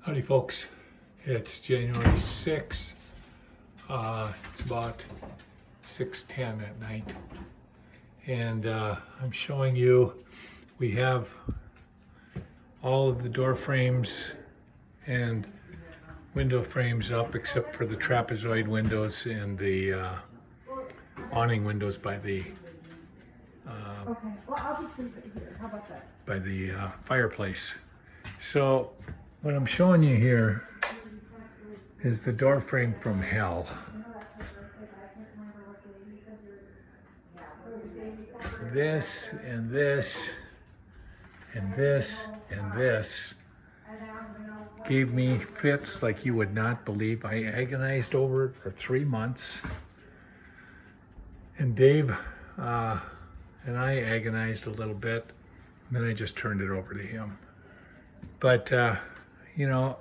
Howdy folks, it's January 6th. It's about 6:10 at night, and I'm showing you we have all of the door frames and window frames up except for the trapezoid windows and the awning windows by the fireplace. So what I'm showing you here is the door frame from hell. This and this and this and this gave me fits like you would not believe. I agonized over it for 3 months, and Dave and I agonized a little bit, and then I just turned it over to him. But you know,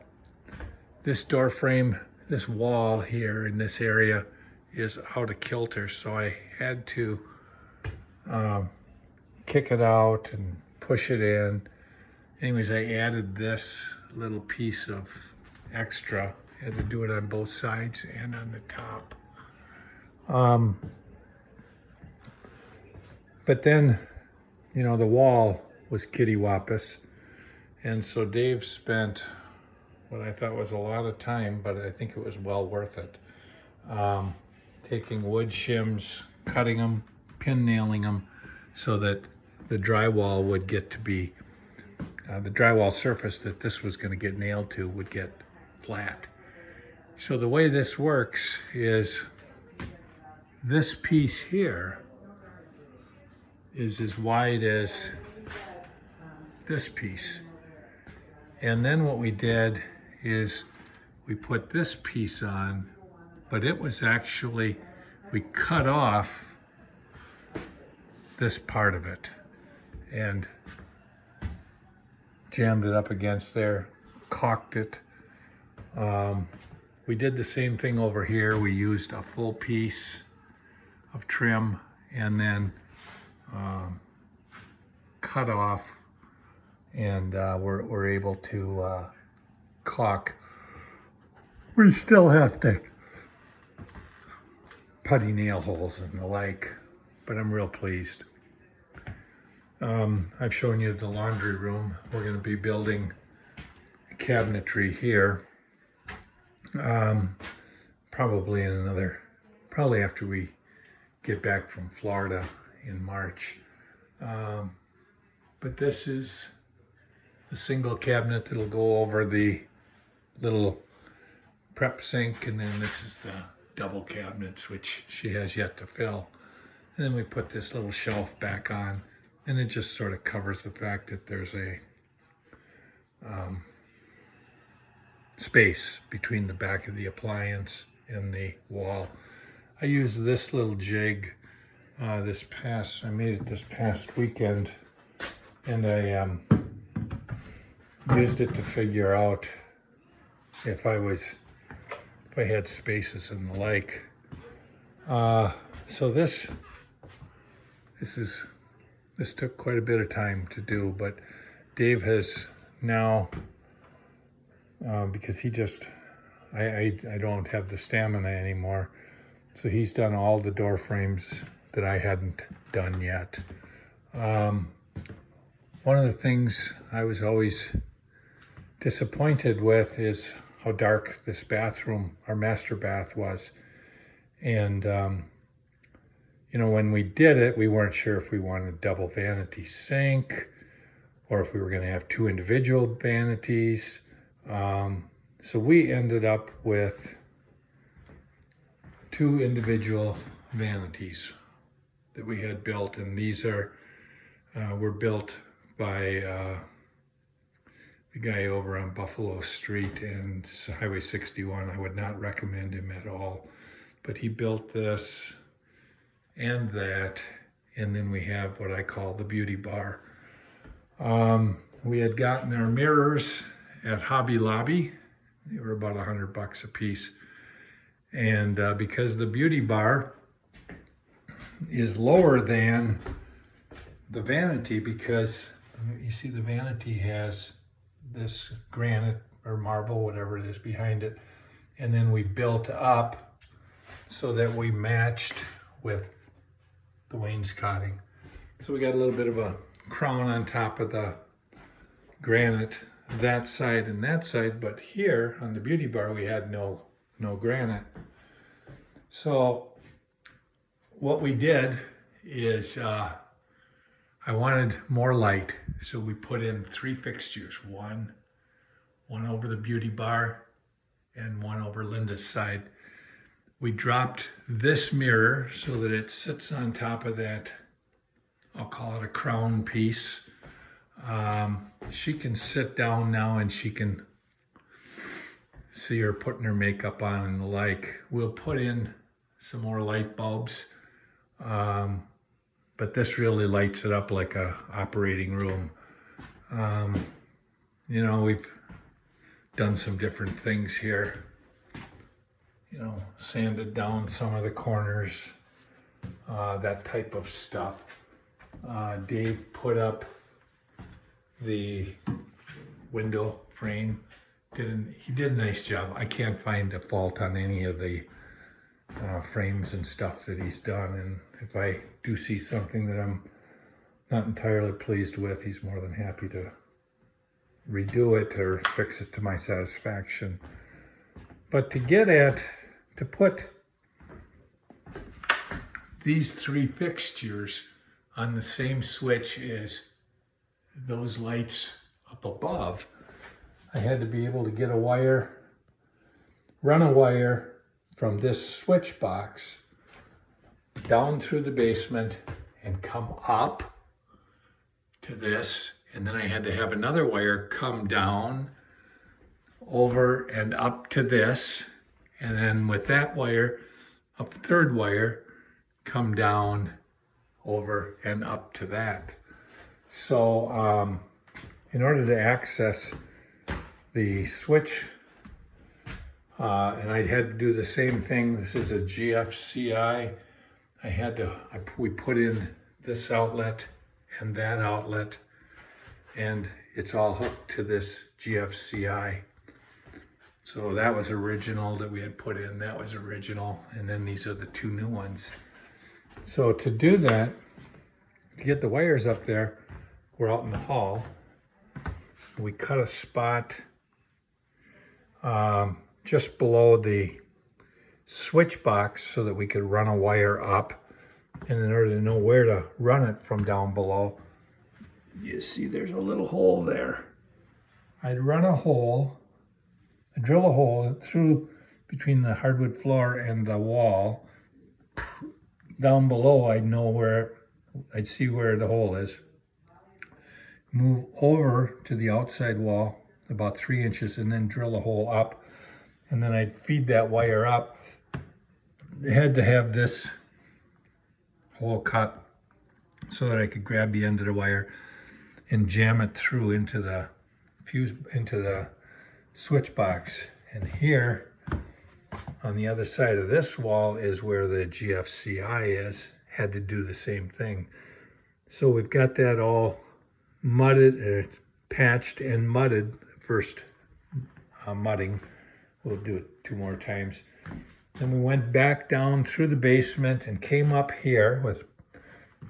this door frame, this wall here in this area is out of kilter, so I had to kick it out and push it in. Anyways, I added this little piece of extra. I had to do it on both sides and on the top. But then, you know, the wall was kittywampus, and so Dave spent what I thought was a lot of time, but I think it was well worth it. Taking wood shims, cutting them, pin nailing them, so that the drywall would get to be, the drywall surface that this was going to get nailed to would get flat. So the way this works is this piece here is as wide as this piece. And then what we did is we put this piece on, but it was actually, we cut off this part of it and jammed it up against there, caulked it. We did the same thing over here. We used a full piece of trim and then cut off, and we're able to caulk. We still have to putty nail holes and the like, but I'm real pleased. I've shown you the laundry room. We're going to be building cabinetry here, probably after we get back from Florida in March. But this is a single cabinet that'll go over the little prep sink, and then this is the double cabinets, which she has yet to fill. And then we put this little shelf back on, and it just sort of covers the fact that there's a space between the back of the appliance and the wall. I used this little jig I made it this past weekend, and I used it to figure out if I had spaces and the like. So this took quite a bit of time to do, but Dave has now, because I don't have the stamina anymore, so he's done all the door frames that I hadn't done yet. One of the things I was always disappointed with is how dark this bathroom, our master bath, was. And you know, when we did it, we weren't sure if we wanted a double vanity sink or if we were going to have 2 individual vanities. So we ended up with 2 individual vanities that we had built, and these were built by the guy over on Buffalo Street and Highway 61. I would not recommend him at all, but he built this and that, and then we have what I call the beauty bar. We had gotten our mirrors at Hobby Lobby. They were about $100 a piece, and because the beauty bar is lower than the vanity, because you see the vanity has this granite or marble, whatever it is behind it. And then we built up so that we matched with the wainscoting. So we got a little bit of a crown on top of the granite, that side and that side, but here on the beauty bar we had no granite. So what we did is I wanted more light, so we put in 3 fixtures, one over the beauty bar and one over Linda's side. We dropped this mirror so that it sits on top of that, I'll call it a crown piece. She can sit down now and she can see her putting her makeup on and the like. We'll put in some more light bulbs, but this really lights it up like a operating room. You know, we've done some different things here. You know, sanded down some of the corners, that type of stuff. Dave put up the window frame. He did a nice job. I can't find a fault on any of the frames and stuff that he's done. And if I do see something that I'm not entirely pleased with, he's more than happy to redo it or fix it to my satisfaction. But to put these 3 fixtures on the same switch as those lights up above, I had to be able to get a wire, run a wire from this switch box down through the basement and come up to this, and then I had to have another wire come down over and up to this, and then with that wire, a 3rd wire, come down over and up to that. So in order to access the switch, and I had to do the same thing. This is a GFCI. We put in this outlet and that outlet, and it's all hooked to this GFCI. So that was original that we had put in, that was original, and then these are the 2 new ones. So to do that, to get the wires up there, we're out in the hall. We cut a spot just below the switch box so that we could run a wire up. And in order to know where to run it from down below, you see there's a little hole there. I'd drill a hole through between the hardwood floor and the wall. Down below, I'd see where the hole is. Move over to the outside wall about 3 inches and then drill a hole up. And then I'd feed that wire up. I had to have this hole cut so that I could grab the end of the wire and jam it through into the switch box. And here on the other side of this wall is where the GFCI is. Had to do the same thing. So we've got that all mudded, patched and mudded. First mudding, we'll do it 2 more times. Then we went back down through the basement and came up here with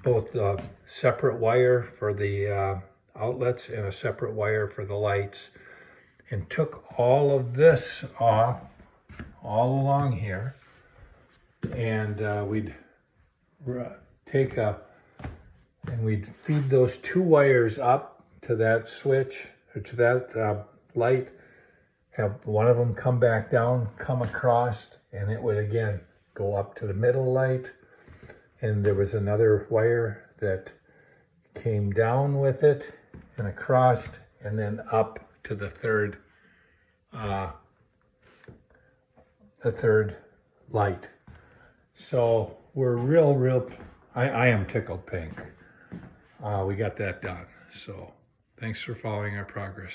both a separate wire for the outlets and a separate wire for the lights, and took all of this off all along here, and we'd we'd feed those 2 wires up to that switch, or to that light, have one of them come back down, come across, and it would again go up to the middle light. And there was another wire that came down with it and across, and then up to the third light. So we're I am tickled pink. We got that done. So thanks for following our progress.